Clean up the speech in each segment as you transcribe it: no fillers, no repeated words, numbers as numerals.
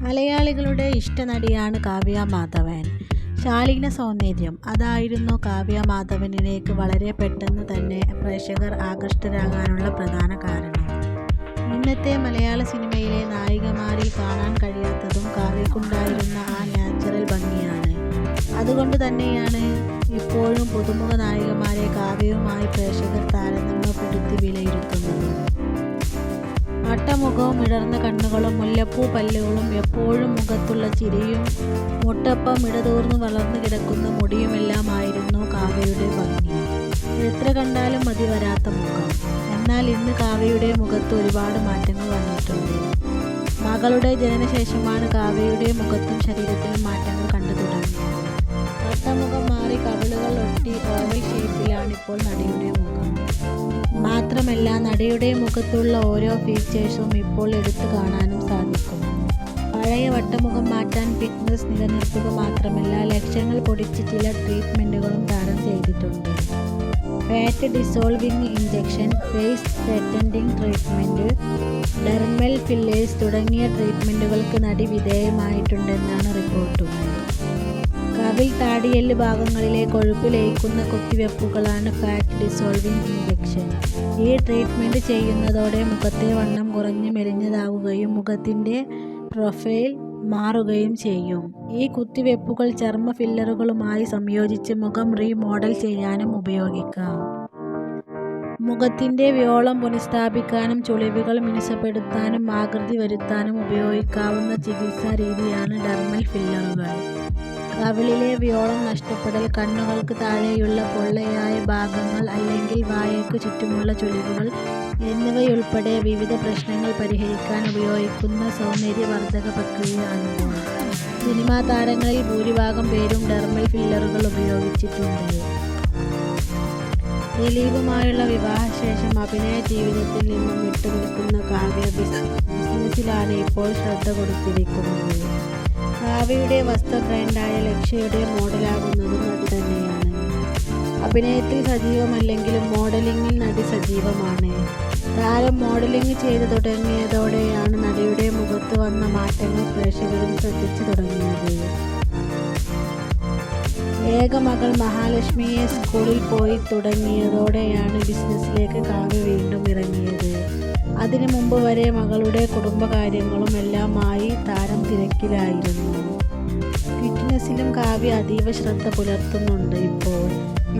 മലയാളികളുടെ ഇഷ്ടനടിയാണ് കാവ്യ മാധവൻ. ശാലീന സൗന്ദര്യം അതായിരുന്നു കാവ്യ മാധവനിലേക്ക് വളരെ പെട്ടെന്ന് തന്നെ പ്രേക്ഷകർ ആകൃഷ്ടരാകാനുള്ള പ്രധാന കാരണം. ഇന്നത്തെ മലയാള സിനിമയിലെ നായികമാരിൽ കാണാൻ കഴിയാത്തതും കാവ്യക്കുണ്ടായിരുന്ന ആ നാച്ചുറൽ ഭംഗിയാണ്. അതുകൊണ്ട് തന്നെയാണ് ഇപ്പോഴും പുതുമുഖ നായികമാരെ കാവ്യവുമായി പ്രേക്ഷകർ താരതമ്യപ്പെടുത്തി വിലയിരുത്തുന്നത്. വട്ടമുഖവും ഇടർന്ന കണ്ണുകളും മുല്ലപ്പൂ പല്ലുകളും എപ്പോഴും മുഖത്തുള്ള ചിരിയും മുട്ടപ്പം ഇടതൂർന്നു വളർന്നു കിടക്കുന്ന മുടിയുമെല്ലാമായിരുന്നു കാവ്യയുടെ ഭംഗി. എത്ര കണ്ടാലും മതി വരാത്ത മുഖം. എന്നാൽ ഇന്ന് കാവ്യയുടെ മുഖത്ത് ഒരുപാട് മാറ്റങ്ങൾ വന്നിട്ടുണ്ട്. മകളുടെ ജനനശേഷമാണ് കാവ്യയുടെ മുഖത്തും ശരീരത്തിലും മാറ്റങ്ങൾ കണ്ടു തുടങ്ങിയത്. വട്ടമുഖം മാറി കവിളുകൾ ഒട്ടി ഓവൽ ഷേപ്പിലാണിപ്പോൾ നടിയുടെ മുഖം. മാത്രമല്ല നടിയുടെ മുഖത്തുള്ള ഓരോ ഫീച്ചേഴ്സും ഇപ്പോൾ എടുത്തു കാണാനും സാധിക്കും. പഴയ വട്ടമുഖം മാറ്റാൻ ഫിറ്റ്നസ് നിലനിർത്തുക മാത്രമല്ല ലക്ഷങ്ങൾ പൊടിച്ച് ചില ട്രീറ്റ്മെൻറ്റുകളും താരം ചെയ്തിട്ടുണ്ട്. Fat dissolving injection, face straightening treatment, dermal fillers തുടങ്ങിയ ട്രീറ്റ്മെൻറ്റുകൾക്ക് നടി വിധേയമായിട്ടുണ്ടെന്നാണ് റിപ്പോർട്ടുകൾ. കവിൾ താടിയെല്ല് ഭാഗങ്ങളിലെ കൊഴുപ്പ് ലയിക്കുന്ന കുത്തിവെപ്പുകളാണ് ഫാറ്റ് ഡിസോൾവിംഗ് ഇഞ്ചക്ഷൻ. ഈ ട്രീറ്റ്മെൻറ്റ് ചെയ്യുന്നതോടെ മുഖത്തെ വണ്ണം കുറഞ്ഞ് മെലിഞ്ഞതാവുകയും മുഖത്തിൻ്റെ പ്രൊഫൈൽ മാറുകയും ചെയ്യും. ഈ കുത്തിവെപ്പുകൾ ചർമ്മ ഫില്ലറുകളുമായി സംയോജിച്ച് മുഖം റീമോഡൽ ചെയ്യാനും ഉപയോഗിക്കാം. മുഖത്തിൻ്റെ വ്യോളം പുനഃസ്ഥാപിക്കാനും ചുളിവുകൾ മിനുസപ്പെടുത്താനും ആകൃതി വരുത്താനും ഉപയോഗിക്കാവുന്ന ചികിത്സാ രീതിയാണ് ഡെർമൽ ഫില്ലറുകൾ. കവിളിലെ വ്യോളം നഷ്ടപ്പെടൽ, കണ്ണുകൾക്ക് താഴെയുള്ള പൊള്ളയായ ഭാഗങ്ങൾ അല്ലെങ്കിൽ വായയ്ക്കു ചുറ്റുമുള്ള ചുളിവുകൾ എന്നിവയുൾപ്പെടെ വിവിധ പ്രശ്നങ്ങൾ പരിഹരിക്കാൻ ഉപയോഗിക്കുന്ന സൗന്ദര്യവർദ്ധക പ്രക്രിയയാണിത്. സിനിമാ താരങ്ങളിൽ ഭൂരിഭാഗം പേരും ഡെർമൽ ഫില്ലറുകൾ ഉപയോഗിച്ചിട്ടുണ്ട്. ദിലീപുമായുള്ള വിവാഹശേഷം അഭിനയ ജീവിതത്തിൽ നിന്നും വിട്ടുനിൽക്കുന്ന കാവ്യ ബിസിനസ്സിലാണ് ഇപ്പോൾ ശ്രദ്ധ കൊടുത്തിരിക്കുന്നത്. കാവ്യയുടെ വസ്ത്ര ബ്രാൻഡായ ലക്ഷ്യയുടെ മോഡലാകുന്നതും നടി തന്നെയാണ്. അഭിനയത്തിൽ സജീവമല്ലെങ്കിലും മോഡലിംഗിൽ നടി സജീവമാണ്. താരം മോഡലിംഗ് ചെയ്ത് തുടങ്ങിയതോടെയാണ് നടിയുടെ മുഖത്ത് വന്ന മാറ്റങ്ങൾ പ്രേക്ഷകരും ശ്രദ്ധിച്ചു തുടങ്ങിയത്. ഏക മകൾ മഹാലക്ഷ്മിയെ സ്കൂളിൽ പോയി തുടങ്ങിയതോടെയാണ് ബിസിനസ്സിലേക്ക് കാവ്യ വീണ്ടും ഇറങ്ങിയത്. അതിനു മുമ്പ് വരെ മകളുടെ കുടുംബകാര്യങ്ങളും എല്ലാമായി താരം തിരക്കിലായിരുന്നു. ഫിറ്റ്നസ്സിലും കാവ്യ അതീവ ശ്രദ്ധ പുലർത്തുന്നുണ്ട്. ഇപ്പോൾ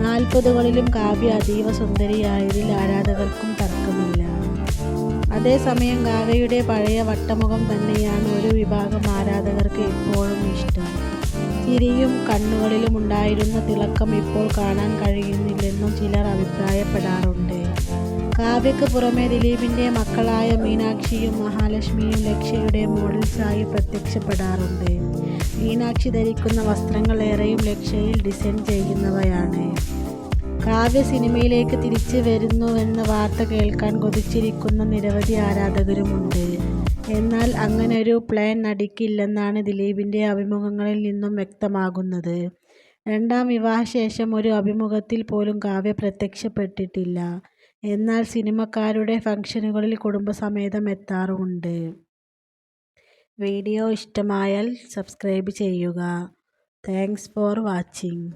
40കളിലും കാവ്യ അതീവ സുന്ദരിയായതിൽ ആരാധകർക്കും തർക്കമില്ല. അതേസമയം കാവ്യയുടെ പഴയ വട്ടമുഖം തന്നെയാണ് ഒരു വിഭാഗം ആരാധകർക്ക് ഇപ്പോഴും ഇഷ്ടം. ചിരിയും കണ്ണുകളിലും ഉണ്ടായിരുന്ന തിളക്കം ഇപ്പോൾ കാണാൻ കഴിയുന്നില്ലെന്നും ചിലർ അഭിപ്രായപ്പെടാറുണ്ട്. കാവ്യയ്ക്ക് പുറമെ ദിലീപിൻ്റെ മക്കളായ മീനാക്ഷിയും മഹാലക്ഷ്മിയും ലക്ഷ്യയുടെ മോഡൽസായി പ്രത്യക്ഷപ്പെടാറുണ്ട്. മീനാക്ഷി ധരിക്കുന്ന വസ്ത്രങ്ങൾ ഏറെയും ലക്ഷ്യയിൽ ഡിസൈൻ ചെയ്യുന്നവയാണ്. കാവ്യ സിനിമയിലേക്ക് തിരിച്ചു വരുന്നുവെന്ന വാർത്ത കേൾക്കാൻ കൊതിച്ചിരിക്കുന്ന നിരവധി ആരാധകരുമുണ്ട്. എന്നാൽ അങ്ങനൊരു പ്ലാൻ നടിക്കില്ലെന്നാണ് ദിലീപിൻ്റെ അഭിമുഖങ്ങളിൽ നിന്നും വ്യക്തമാകുന്നത്. രണ്ടാം വിവാഹശേഷം ഒരു അഭിമുഖത്തിൽ പോലും കാവ്യ പ്രത്യക്ഷപ്പെട്ടിട്ടില്ല. എന്നാൽ സിനിമക്കാരുടെ ഫംഗ്ഷനുകളിൽ കുടുംബസമേതം എത്താറുമുണ്ട്. വീഡിയോ ഇഷ്ടമായാൽ സബ്സ്ക്രൈബ് ചെയ്യുക. Thanks for watching.